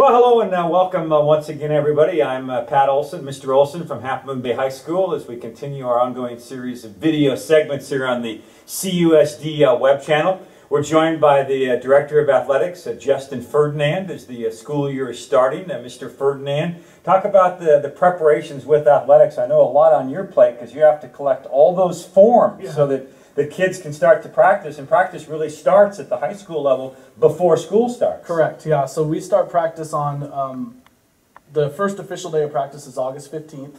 Well, hello and welcome once again, everybody. I'm Pat Olson, Mr. Olson from Half Moon Bay High School, as we continue our ongoing series of video segments here on the CUSD web channel. We're joined by the Director of Athletics, Justin Ferdinand, as the school year is starting. Mr. Ferdinand, talk about the preparations with athletics. I know a lot on your plate because you have to collect all those forms so that the kids can start to practice, and practice really starts at the high school level before school starts. Correct, yeah. So we start practice on, the first official day of practice is August 15th.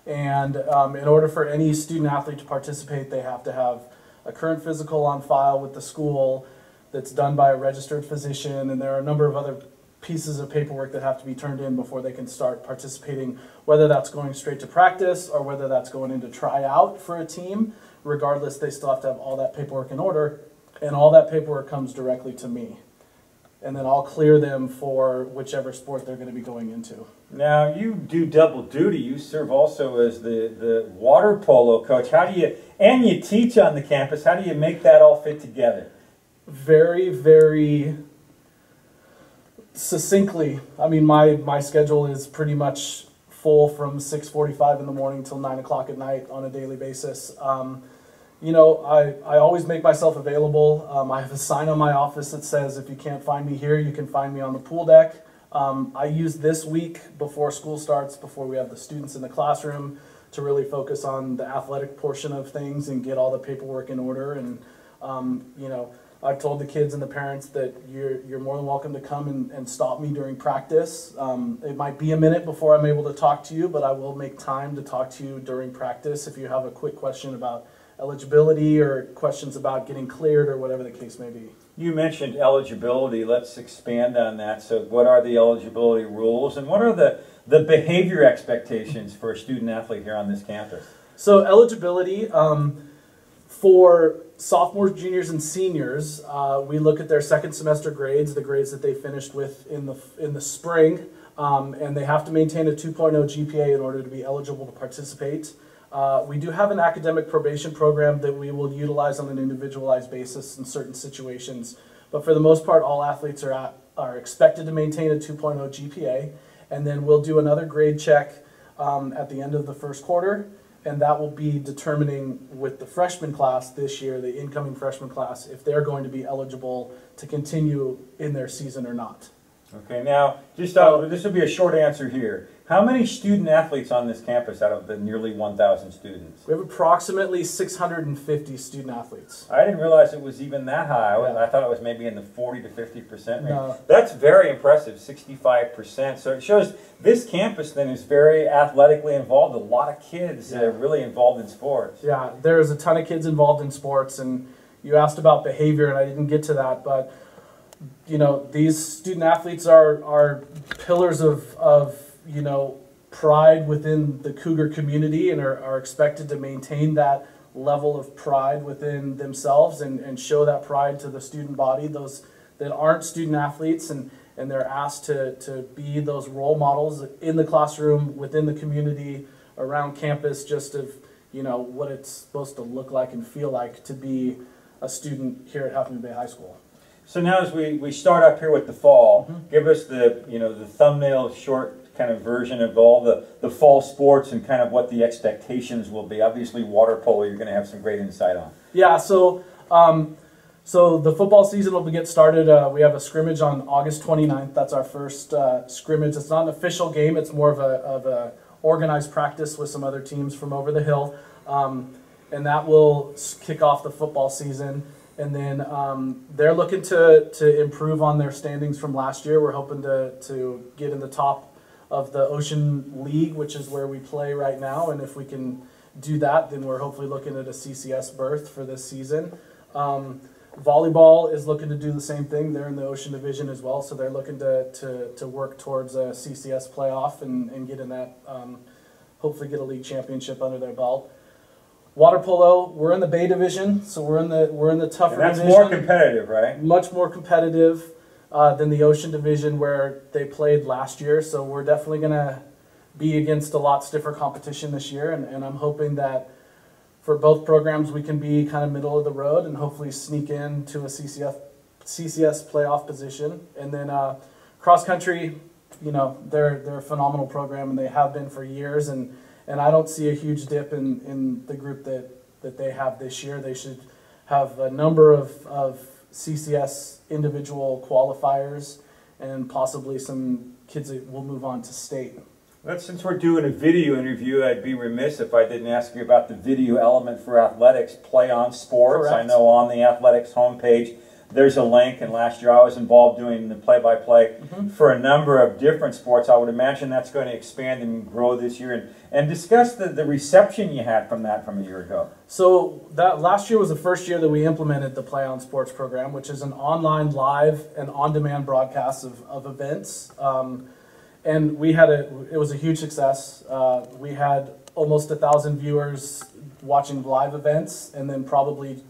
And in order for any student athlete to participate, they have to have a current physical on file with the school that's done by a registered physician, and there are a number of other pieces of paperwork that have to be turned in before they can start participating, whether that's going straight to practice or whether that's going into tryout for a team. Regardless, they still have to have all that paperwork in order, and all that paperwork comes directly to me. And then I'll clear them for whichever sport they're going to be going into. Now, you do double duty. You serve also as the water polo coach. How do you, and you teach on the campus, how do you make that all fit together? Very, very succinctly. I mean, my schedule is pretty much full from 6:45 in the morning till 9 o'clock at night on a daily basis. You know, I always make myself available. I have a sign on my office that says, if you can't find me here, you can find me on the pool deck. I use this week before school starts, before we have the students in the classroom, to really focus on the athletic portion of things and get all the paperwork in order. And, you know, I've told the kids and the parents that you're more than welcome to come and stop me during practice. It might be a minute before I'm able to talk to you, but I will make time to talk to you during practice if you have a quick question about eligibility or questions about getting cleared or whatever the case may be. You mentioned eligibility. Let's expand on that. So what are the eligibility rules, and what are the behavior expectations for a student athlete here on this campus? So eligibility, for sophomores, juniors, and seniors, we look at their second semester grades, the grades that they finished with in the spring, and they have to maintain a 2.0 GPA in order to be eligible to participate. We do have an academic probation program that we will utilize on an individualized basis in certain situations, but for the most part, all athletes are expected to maintain a 2.0 GPA, and then we'll do another grade check at the end of the first quarter, and that will be determining with the freshman class this year, the incoming freshman class, if they're going to be eligible to continue in their season or not. Okay, now, just this will be a short answer here. How many student athletes on this campus out of the nearly 1,000 students? We have approximately 650 student athletes. I didn't realize it was even that high. I thought it was maybe in the 40 to 50% range. No. That's very impressive, 65%. So it shows this campus then is very athletically involved. A lot of kids are really involved in sports. Yeah, there's a ton of kids involved in sports, and you asked about behavior, and I didn't get to that, but you know, these student athletes are pillars of you know, pride within the Cougar community, and are expected to maintain that level of pride within themselves and show that pride to the student body, those that aren't student athletes, and they're asked to be those role models in the classroom, within the community, around campus, just of, you know, what it's supposed to look like and feel like to be a student here at Half Moon Bay High School. So now as we start up here with the fall, give us the thumbnail short kind of version of all the fall sports and kind of what the expectations will be. Obviously water polo you're going to have some great insight on. Yeah, so so the football season will get started. We have a scrimmage on August 29th. That's our first scrimmage. It's not an official game. It's more of a organized practice with some other teams from over the hill. And that will kick off the football season. And then they're looking to improve on their standings from last year. We're hoping to get in the top of the Ocean League, which is where we play right now. And if we can do that, then we're hopefully looking at a CCS berth for this season. Volleyball is looking to do the same thing. They're in the Ocean Division as well, so they're looking to work towards a CCS playoff and get in that, hopefully get a league championship under their belt. Water polo, we're in the Bay Division, so we're in the tougher division. That's more competitive, right? Much more competitive than the Ocean Division where they played last year. So we're definitely going to be against a lot stiffer competition this year, and I'm hoping that for both programs we can be kind of middle of the road and hopefully sneak into a CCS playoff position. And then cross country, you know, they're a phenomenal program, and they have been for years, and I don't see a huge dip in the group that they have this year. They should have a number of CCS individual qualifiers, and possibly some kids that will move on to state. Well, since we're doing a video interview, I'd be remiss if I didn't ask you about the video element for athletics, Play on Sports. Correct. I know on the athletics homepage there's a link, and last year I was involved doing the play-by-play for a number of different sports. I would imagine that's going to expand and grow this year. And discuss the reception you had from that from a year ago. So that last year was the first year that we implemented the Play on Sports program, which is an online, live, and on-demand broadcast of events. And it was a huge success. We had almost 1,000 viewers watching live events, and then probably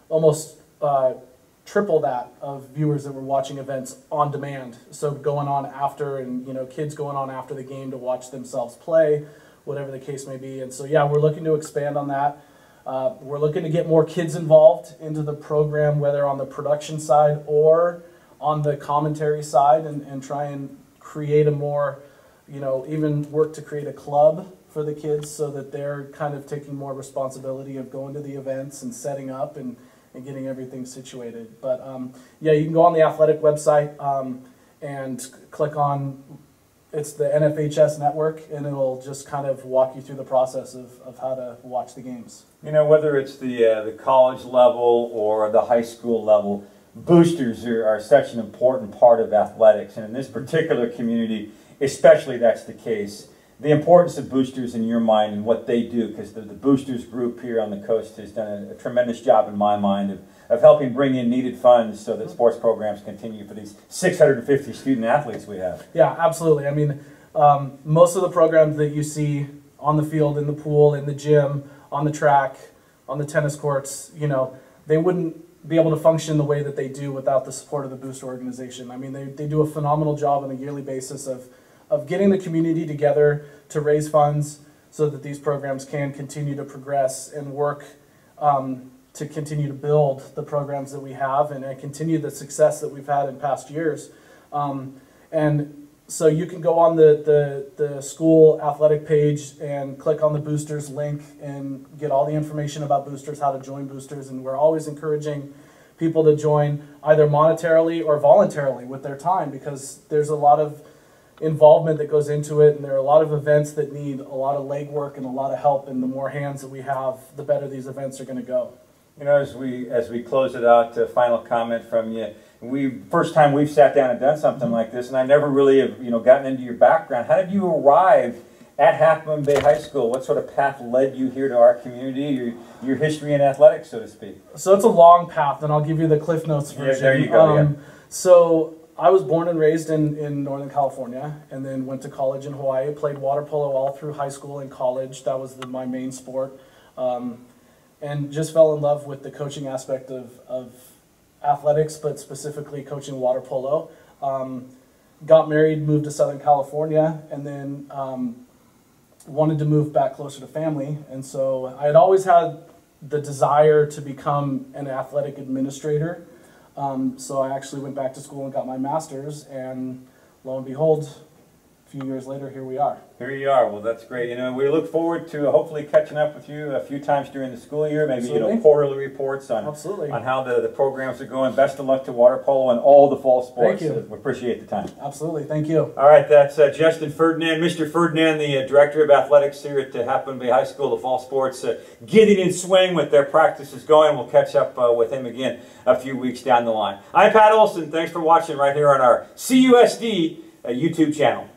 almost triple that of viewers that were watching events on demand. So going on after, and you know, kids going on after the game to watch themselves play, whatever the case may be. And so yeah, we're looking to expand on that. We're looking to get more kids involved into the program, whether on the production side or on the commentary side, and try and create a more, you know, even work to create a club for the kids so that they're kind of taking more responsibility of going to the events and setting up and getting everything situated. But yeah, you can go on the athletic website and click on, it's the NFHS network, and it'll just kind of walk you through the process of how to watch the games. You know, whether it's the college level or the high school level, boosters are such an important part of athletics, and in this particular community, especially that's the case. The importance of boosters in your mind and what they do, because the boosters group here on the coast has done a tremendous job in my mind of helping bring in needed funds so that sports programs continue for these 650 student athletes we have. Yeah, absolutely. I mean, most of the programs that you see on the field, in the pool, in the gym, on the track, on the tennis courts, you know, they wouldn't be able to function the way that they do without the support of the booster organization. I mean, they do a phenomenal job on a yearly basis of getting the community together to raise funds so that these programs can continue to progress and work to continue to build the programs that we have and continue the success that we've had in past years. And so you can go on the school athletic page and click on the boosters link and get all the information about boosters, how to join boosters, and we're always encouraging people to join either monetarily or voluntarily with their time, because there's a lot of involvement that goes into it, and there are a lot of events that need a lot of legwork and a lot of help, and the more hands that we have, the better these events are going to go. You know, as we close it out, final comment from you. First time we've sat down and done something like this, and I never really have, you know, gotten into your background. How did you arrive at Half Moon Bay High School? What sort of path led you here to our community, your history in athletics, so to speak? So it's a long path, and I'll give you the Cliff Notes version. Yeah, there you go. So I was born and raised in Northern California, and then went to college in Hawaii. Played water polo all through high school and college. That was my main sport. And just fell in love with the coaching aspect of athletics, but specifically coaching water polo. Got married, moved to Southern California, and then wanted to move back closer to family. And so I had always had the desire to become an athletic administrator. So I actually went back to school and got my master's, and lo and behold, a few years later, here we are. Here you are. Well, that's great. You know, we look forward to hopefully catching up with you a few times during the school year, maybe, you know, quarterly reports on how the programs are going. Best of luck to water polo and all the fall sports. Thank you. We appreciate the time. Absolutely. Thank you. All right, that's Justin Ferdinand, Mr. Ferdinand, the Director of Athletics here at Half Moon Bay High School. The fall sports getting in swing with their practices going. We'll catch up with him again a few weeks down the line. I'm Pat Olson. Thanks for watching right here on our CUSD YouTube channel.